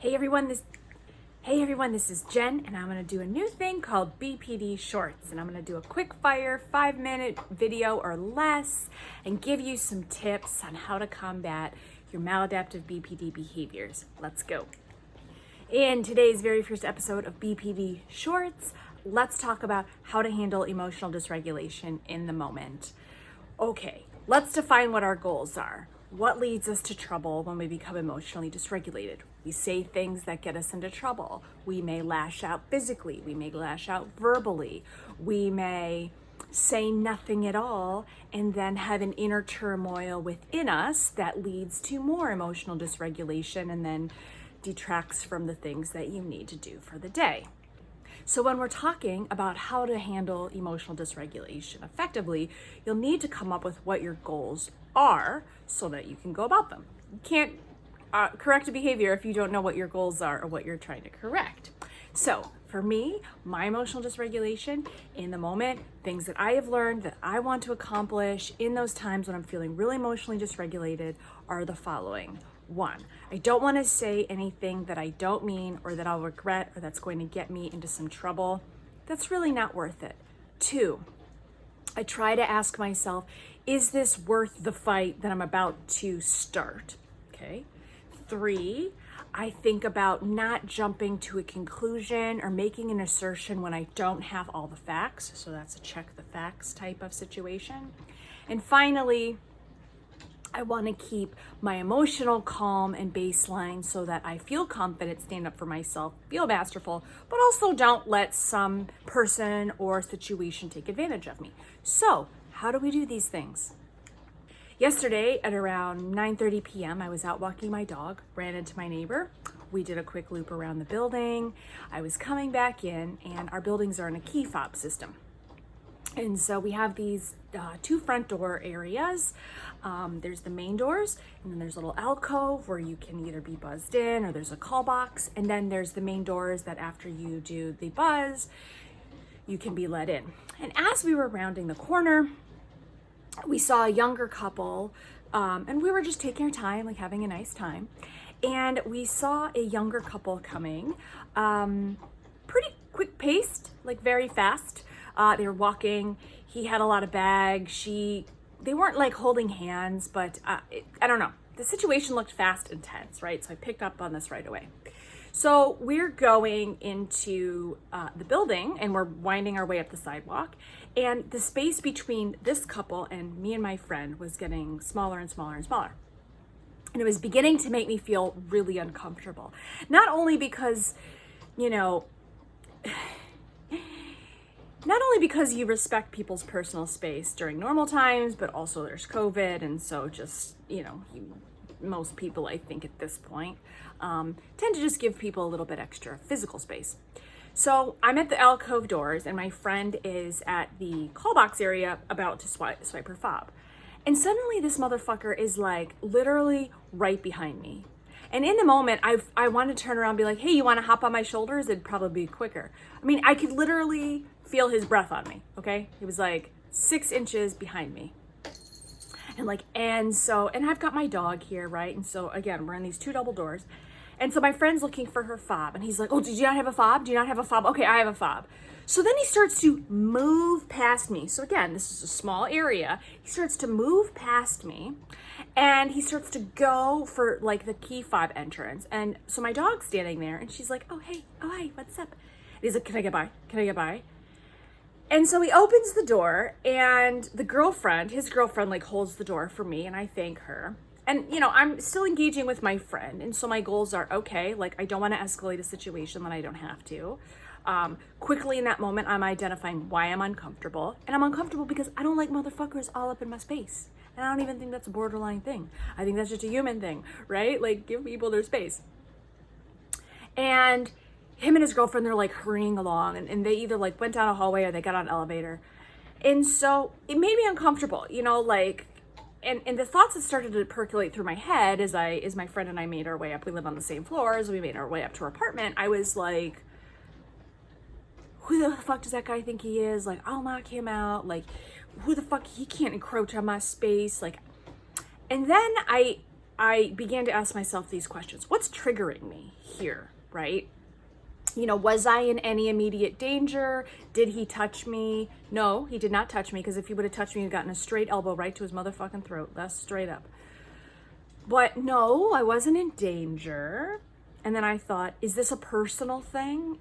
Hey everyone, this is Jen, and I'm gonna do a new thing called BPD Shorts, and I'm gonna do a quick fire 5-minute video or less and give you some tips on how to combat your maladaptive BPD behaviors. Let's go. In today's very first episode of BPD Shorts, let's talk about how to handle emotional dysregulation in the moment. Okay, let's define what our goals are. What leads us to trouble when we become emotionally dysregulated? We say things that get us into trouble. We may lash out physically. We may lash out verbally. We may say nothing at all and then have an inner turmoil within us that leads to more emotional dysregulation and then detracts from the things that you need to do for the day. So when we're talking about how to handle emotional dysregulation effectively, you'll need to come up with what your goals are so that you can go about them. You can't correct a behavior if you don't know what your goals are or what you're trying to correct. So for me, my emotional dysregulation in the moment, things that I have learned that I want to accomplish in those times when I'm feeling really emotionally dysregulated are the following. 1, I don't want to say anything that I don't mean or that I'll regret or that's going to get me into some trouble. That's really not worth it. 2, I try to ask myself, is this worth the fight that I'm about to start? Okay. 3, I think about not jumping to a conclusion or making an assertion when I don't have all the facts. So that's a check the facts type of situation. And finally, I want to keep my emotional calm and baseline so that I feel confident, stand up for myself, feel masterful, but also don't let some person or situation take advantage of me. So how do we do these things? Yesterday at around 9:30 p.m., I was out walking my dog, ran into my neighbor. We did a quick loop around the building. I was coming back in, and our buildings are in a key fob system. And so we have these 2 front door areas. There's the main doors, and then there's a little alcove where you can either be buzzed in or there's a call box. And then there's the main doors that after you do the buzz, you can be let in. And as we were rounding the corner, we saw a younger couple, and we were just taking our time, like having a nice time. And we saw a younger couple coming, pretty quick paced, like very fast. They were walking. He had a lot of bags. They weren't like holding hands, but I don't know. The situation looked fast and tense, right? So I picked up on this right away. So we're going into the building and we're winding our way up the sidewalk. And the space between this couple and me and my friend was getting smaller and smaller and smaller. And it was beginning to make me feel really uncomfortable. Not only because, not only because you respect people's personal space during normal times, but also there's COVID. And so just, most people, I think at this point, tend to just give people a little bit extra physical space. So I'm at the alcove doors and my friend is at the call box area about to swipe her fob. And suddenly this motherfucker is like literally right behind me. And in the moment, I want to turn around and be like, hey, you want to hop on my shoulders? It'd probably be quicker. I mean, I could literally feel his breath on me, okay? He was like 6 inches behind me. And I've got my dog here, right? And so again, we're in these 2 double doors. And so my friend's looking for her fob and he's like, oh, did you not have a fob? Do you not have a fob? Okay, I have a fob. So then he starts to move past me. So again, this is a small area. He starts to move past me and he starts to go for like the key fob entrance. And so my dog's standing there and she's like, oh, hey, what's up? And he's like, can I get by? Can I get by? And so he opens the door and his girlfriend like holds the door for me and I thank her. And, I'm still engaging with my friend. And so my goals are, okay, like I don't want to escalate a situation that I don't have to. Quickly in that moment, I'm identifying why I'm uncomfortable. And I'm uncomfortable because I don't like motherfuckers all up in my space. And I don't even think that's a borderline thing. I think that's just a human thing, right? Like give people their space. And him and his girlfriend, they're like hurrying along and they either like went down a hallway or they got on an elevator. And so it made me uncomfortable, and the thoughts that started to percolate through my head as my friend and I made our way up. We live on the same floors. We made our way up to our apartment. I was like, who the fuck does that guy think he is? Like, I'll knock him out. Like, who the fuck, he can't encroach on my space. Like, and then I I began to ask myself these questions. What's triggering me here, right? You know, was I in any immediate danger? Did he touch me? No, he did not touch me, because if he would have touched me, he'd gotten a straight elbow right to his motherfucking throat. That's straight up. But no, I wasn't in danger. And then I thought, is this a personal thing?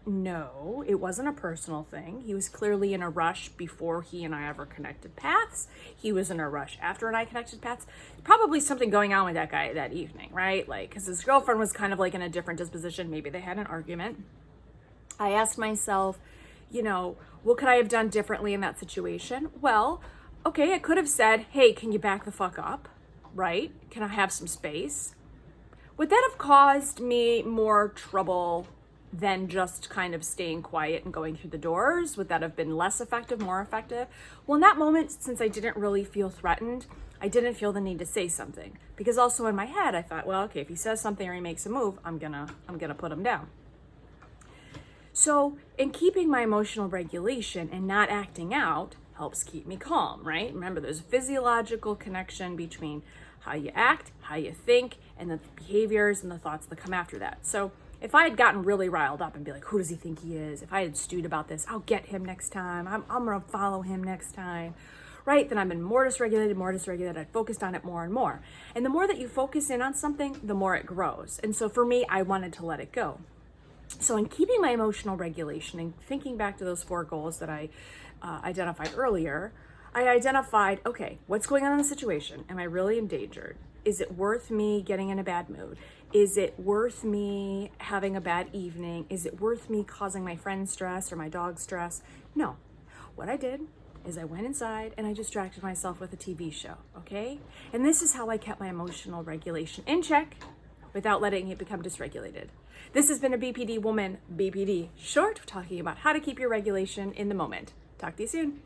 No, it wasn't a personal thing. He was clearly in a rush before he and I ever connected paths. He was in a rush after and I connected paths. Probably something going on with that guy that evening, right? Like, because his girlfriend was kind of like in a different disposition. Maybe they had an argument. I asked myself, you know, what could I have done differently in that situation? Well, okay, I could have said, hey, can you back the fuck up, right? Can I have some space? Would that have caused me more trouble than just kind of staying quiet and going through the doors? Would that have been less effective, more effective? Well, in that moment, since I didn't really feel threatened, I didn't feel the need to say something, because also in my head, I thought, well, okay, if he says something or he makes a move, I'm gonna put him down. So in keeping my emotional regulation and not acting out helps keep me calm, right? Remember, there's a physiological connection between how you act, how you think, and the behaviors and the thoughts that come after that. So if I had gotten really riled up and be like, who does he think he is? If I had stewed about this, I'll get him next time. I'm going to follow him next time, right? Then I've been more dysregulated. I focused on it more and more. And the more that you focus in on something, the more it grows. And so for me, I wanted to let it go. So in keeping my emotional regulation and thinking back to those 4 goals that I identified earlier, I identified, okay, what's going on in the situation? Am I really endangered? Is it worth me getting in a bad mood? Is it worth me having a bad evening? Is it worth me causing my friend stress or my dog stress? No. What I did is I went inside and I distracted myself with a TV show, okay? And this is how I kept my emotional regulation in check without letting it become dysregulated. This has been a BPD Woman BPD short talking about how to keep your regulation in the moment. Talk to you soon.